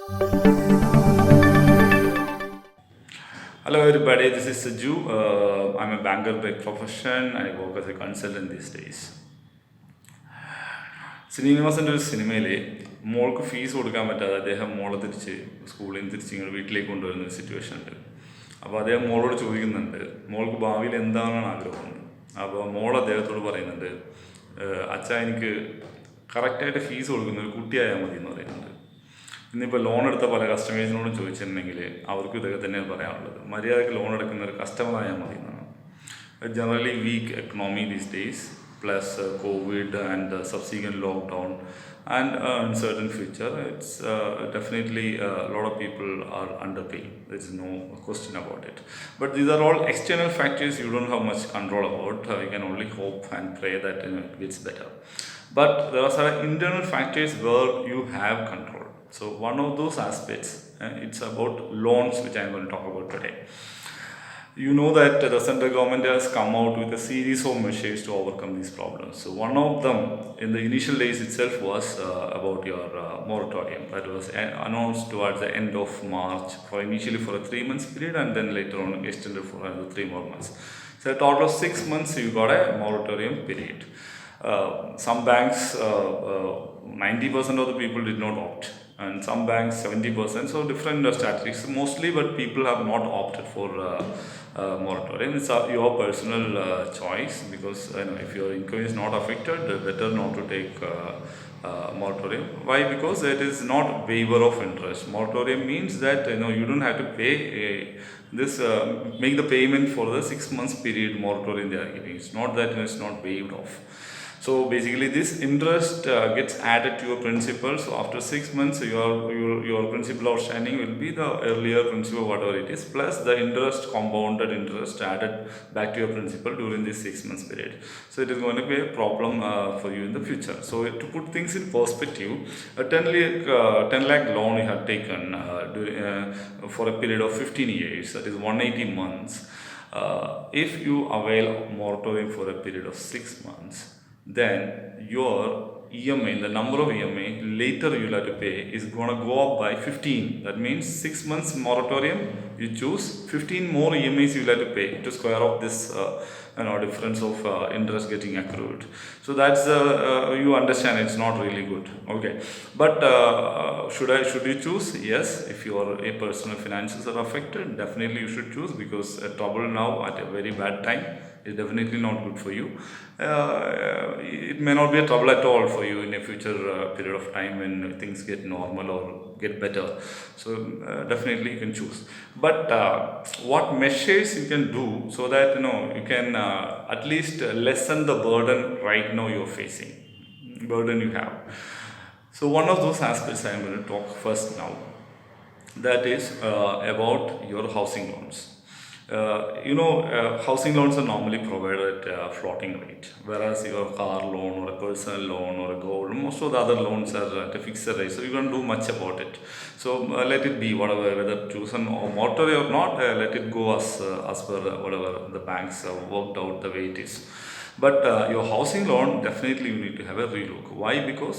Hello everybody, this is Saju. I'm a banker by profession. I work as a consultant these days. ശ്രീനിവാസൻ്റെ ഒരു സിനിമയിൽ മോൾക്ക് fees കൊടുക്കാൻ പറ്റാതെ അദ്ദേഹം മോളെ തിരിച്ച് സ്കൂളിൽ നിന്ന് തിരിച്ച് ഇങ്ങോട്ട് വീട്ടിലേക്ക് കൊണ്ടുവരുന്ന ഒരു സിറ്റുവേഷൻ ഉണ്ട്. അപ്പോൾ അദ്ദേഹം മോളോട് ചോദിക്കുന്നുണ്ട്, മോൾക്ക് ഭാവിയിൽ എന്താണെന്നാണ് ആഗ്രഹം. അപ്പോൾ മോൾ അദ്ദേഹത്തോട് പറയുന്നുണ്ട്, അച്ഛാ എനിക്ക് കറക്റ്റായിട്ട് ഫീസ് കൊടുക്കുന്ന ഒരു കുട്ടിയായാൽ മതി എന്ന് പറയുന്നുണ്ട്. ഇന്നിപ്പോൾ ലോൺ എടുത്ത പല കസ്റ്റമേഴ്സിനോടും ചോദിച്ചിട്ടുണ്ടെങ്കിൽ അവർക്കും ഇതൊക്കെ തന്നെയാണ് പറയാനുള്ളത്. മര്യാദയ്ക്ക് ലോൺ എടുക്കുന്ന ഒരു കസ്റ്റമർ ആയാൽ മതി എന്നാണ്. Generally weak economy these days, plus COVID and subsequent lockdown and uncertain future, it's definitely a lot of people are underpaying. There is no question about it. But these are all external factors you don't have much control about. You can only hope and pray that it gets better. But there are some internal factors where you have control. So one of those aspects, it's about loans, which I'm going to talk about today. You know that the central government has come out with a series of measures to overcome these problems. So one of them in the initial days itself was about your moratorium that was announced towards the end of March for initially for a 3 months period, and then later on extended for another 3 more months. So a total of 6 months you got a moratorium period. Some banks, 90% of the people did not opt, and some banks 70%. So different statistics mostly, but people have not opted for moratorium. It's your personal choice, because if your income is not affected, better not to take moratorium. Why? Because it is not waiver of interest. Moratorium means that you don't have to pay this make the payment for the 6 months period moratorium they are giving. It's not that it's not waived off. So basically this interest gets added to your principal. So after 6 months your principal outstanding will be the earlier principal, whatever it is, plus the interest, compounded interest added back to your principal during this 6 months period. So it is going to be a problem for you in the future. So to put things in perspective, a 10 lakh loan you have taken for a period of 15 years, that is 180 months. If you avail moratorium for a period of 6 months, then your EMI, the number of EMI later you'll have to pay, is going to go up by 15. That means 6 months moratorium, you choose 15 more EMIs you'll have to pay to square off this difference of interest getting accrued. So that's you understand it's not really good. Okay, but should you choose? Yes, if your personal finances are affected, definitely you should choose, because trouble now at a very bad time is definitely not good for you. It may not be a trouble at all for you in a future period of time when things get normal or get better. So definitely you can choose. But what measures you can do so that you can at least lessen the burden right now you're facing, burden you have. So one of those aspects I am going to talk first now, that is about your housing loans. Housing loans are normally provided at a floating rate, whereas your car loan or a personal loan or a gold, most of the other loans are at a fixed rate, so you can't do much about it. So let it be, whatever, whether chosen or moratorium or not, let it go as per whatever the banks have worked out the way it is. But your housing loan, definitely you need to have a relook. Why? Because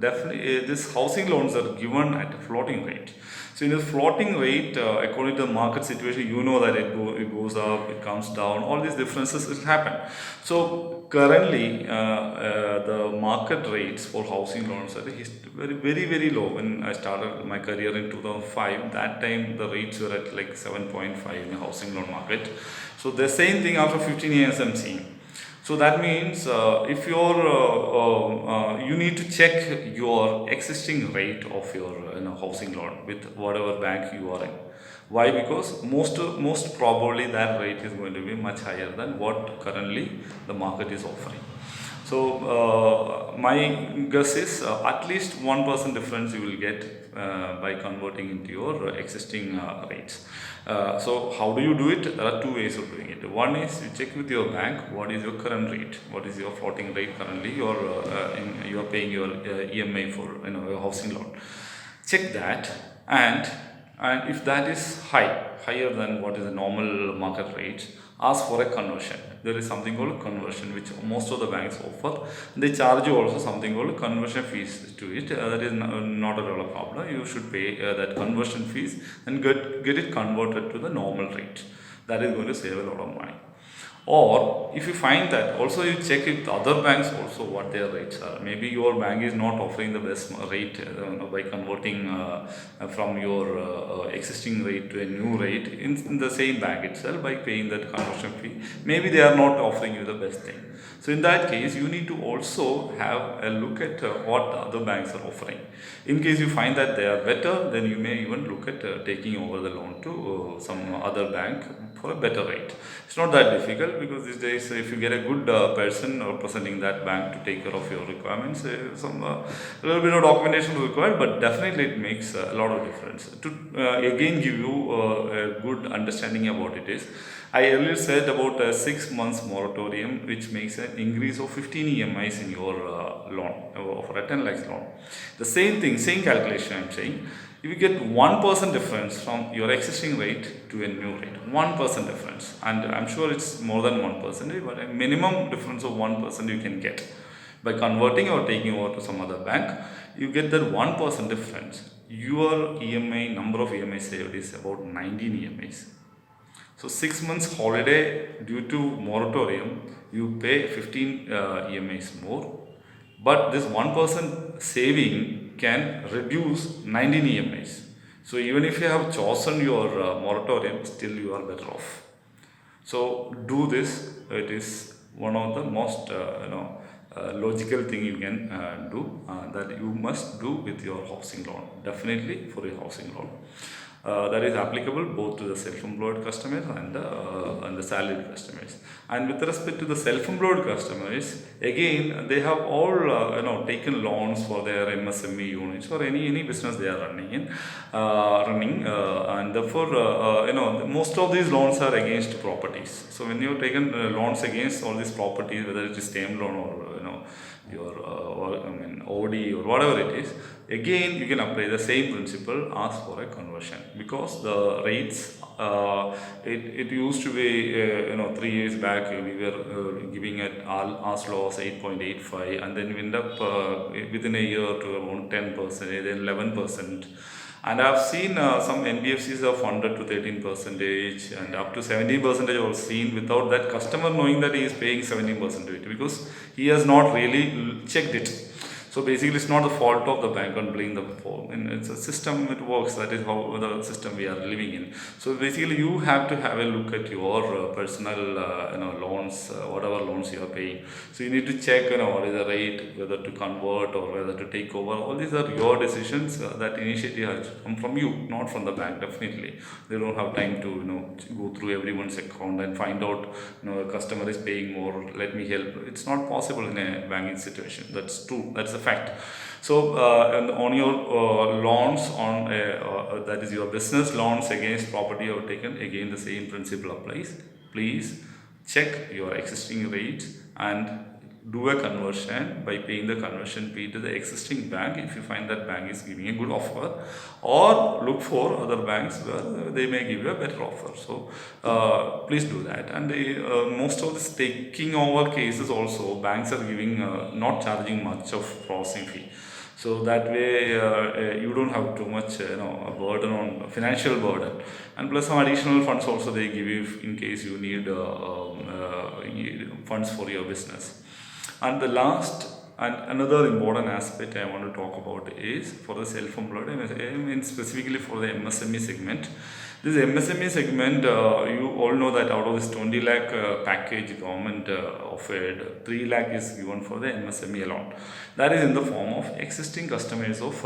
definitely these housing loans are given at a floating rate. So in a floating rate, according to the market situation, you know that it goes up, it comes down, all these differences will happen. So currently, the market rates for housing loans are very, very, very low. When I started my career in 2005, that time the rates were at like 7.5 in the housing loan market. So the same thing after 15 years I'm seeing. So that means if you need to check your existing rate of your housing loan with whatever bank you are in. Why? Because most probably that rate is going to be much higher than what currently the market is offering. So my guess is at least 1% difference you will get by converting into your existing rates. So how do you do it? There are two ways of doing it. One is you check with your bank what is your current rate, what is your floating rate currently you are paying your EMI for your housing loan. Check that, and if that is higher than what is the normal market rate, ask for a conversion. There is something called conversion which most of the banks offer. They charge you also something called conversion fees to it. That is not at all a problem. You should pay that conversion fees and get it converted to the normal rate. That is going to save a lot of money. Or if you find that, also you check with other banks also what their rates are. Maybe your bank is not offering the best rate by converting from your existing rate to a new rate in the same bank itself by paying that conversion fee. Maybe they are not offering you the best thing. So in that case, you need to also have a look at what the other banks are offering. In case you find that they are better, then you may even look at taking over the loan to some other bank for a better rate. It's not that difficult because these days, if you get a good person representing that bank to take care of your requirements, some little bit of documentation is required, but definitely it makes a lot of difference. To again give you a good understanding about it is, I earlier said about a 6 months moratorium, which makes an increase of 15 EMIs in your loan for a 10 lakhs loan. The same thing, same calculation I'm saying. If you get 1% difference from your existing rate to a new rate, 1% difference, and I'm sure it's more than 1%, but a minimum difference of 1% you can get by converting or taking over to some other bank. You get that 1% difference. Your EMI number of EMI saved is about 19 EMIs. So 6 months holiday due to moratorium, you pay 15 EMIs more, but this 1% saving can reduce 19 EMIs. So even if you have chosen your moratorium, still you are better off. So do this. It is one of the most logical thing you can do that you must do with your housing loan. Definitely for a housing loan. That is applicable both to the self-employed customers and the salaried customers. And with respect to the self-employed customers, again they have all taken loans for their MSME units or any business they are running in, and therefore most of these loans are against properties. So when you have taken loans against all these properties, whether it is term loan or your OD or whatever it is, again you can apply the same principle, ask for a conversion, because the rates it used to be 3 years back we were giving it as low as 8.85, and then we end up within a year to around 10%, then 11%. And I've seen some NBFCs have funded to 13% and up to 17% I've seen without that customer knowing that he is paying 17% because he has not really checked it. So basically, it's not the fault of the bank on blame the fault. And it's a system, it works. That is how the system we are living in. So basically, you have to have a look at your personal, loans, whatever loans you are paying. So you need to check, what is the rate, whether to convert or whether to take over. All these are your decisions. That initiative has come from you, not from the bank. Definitely, they don't have time to, go through everyone's account and find out, a customer is paying more. Let me help. It's not possible in a banking situation. That's true. That's a fact. So and on your loans on that is your business loans against property you have taken, again the same principle applies. Please check your existing rates and do a conversion by paying the conversion fee to the existing bank if you find that bank is giving a good offer, or look for other banks where they may give you a better offer. So please do that. And most of the taking over cases also, banks are giving not charging much of processing fee. So that way you don't have too much a burden on financial burden, and plus some additional funds also they give you in case you need funds for your business. And the last and another important aspect I want to talk about is for the self-employed, I mean specifically for the MSME segment. This MSME segment, you all know that out of this 20 lakh package government offered, 3 lakh is given for the MSME alone. That is in the form of existing customers of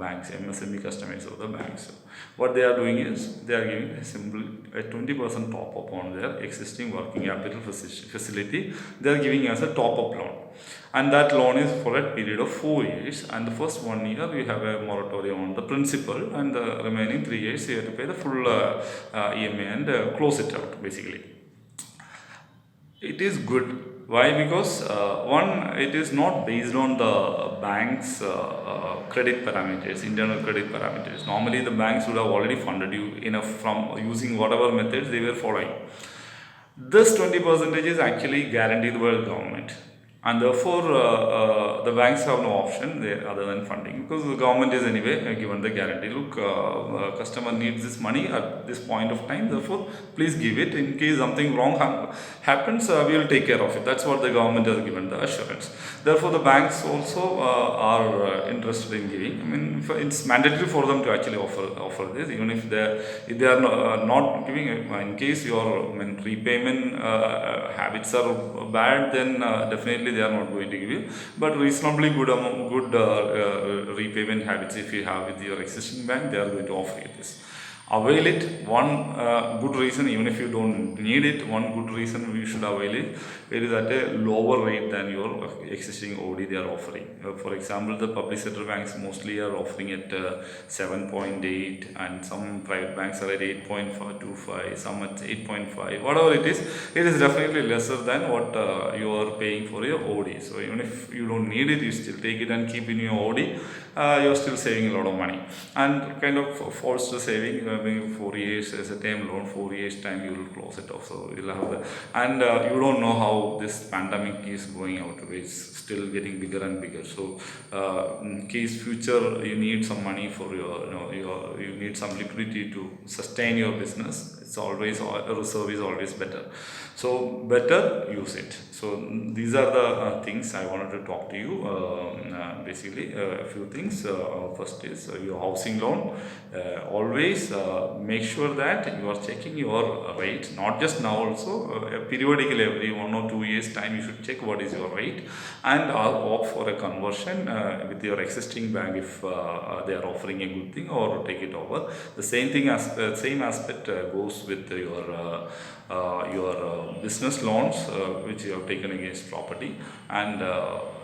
banks, MSME customers of the banks. So what they are doing is they are giving a 20% top up on their existing working capital facility. They are giving us a top up loan. And that loan is for a period of 4 years, and the first 1 year we have a moratorium on the principal, and the remaining 3 years you have to pay the full EMI and close it out basically. It is good. Why? Because one, it is not based on the bank's credit parameters, internal credit parameters. Normally the banks would have already funded you enough from using whatever methods they were following. This 20% is actually guaranteed by the government, and therefore the banks have no option other than funding, because the government is anyway given the guarantee. Look, customer needs this money at this point of time, therefore please give it. In case something wrong happens, we will take care of it. That's what the government has given the assurance. Therefore the banks also are interested in giving. I mean, it's mandatory for them to actually offer this, even if they are not giving. In case your repayment habits are bad, then definitely they are not going to give you. But reasonably good repayment habits, if you have with your existing bank, they are going to offer you this. Avail it. One good reason, even if you don't need it, one good reason we should avail it is at a lower rate than your existing OD they are offering. For example, the public sector banks mostly are offering at 7.8, and some private banks are at 8.25, some at 8.5. Whatever it is definitely lesser than what you are paying for your OD. So even if you don't need it, you still take it and keep in your OD. You're still saving a lot of money, and kind of forced saving. 4 years as a term loan, 4 years time you will close it off. So you'll have the, and you don't know how this pandemic is going out. It's still getting bigger and bigger. So in case future you need some money for you need some liquidity to sustain your business. It's always, a reserve is always better. So better use it. So these are the things I wanted to talk to you. Basically a few things. First is your housing loan. Always make sure that you are checking your rate, not just now, also periodically every 1 or 2 years time you should check what is your rate, and opt for a conversion with your existing bank if they are offering a good thing, or take it over. The same aspect goes with your business loans which you have taken against property, and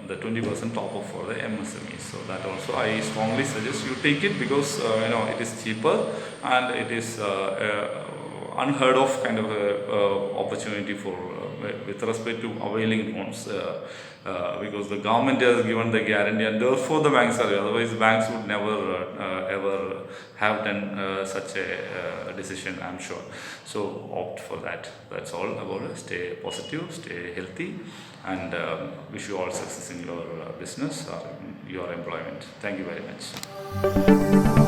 the 20% top up for the MSME. So that also I strongly suggest you take it, because it is cheaper, and it is unheard of kind of opportunity for with respect to availing loans, because the government has given the guarantee, and therefore the banks are. Otherwise, banks would never ever have done such a decision, I'm sure. So opt for that. That's all about it. Stay positive, stay healthy, and wish you all success in your business or your employment. Thank you very much.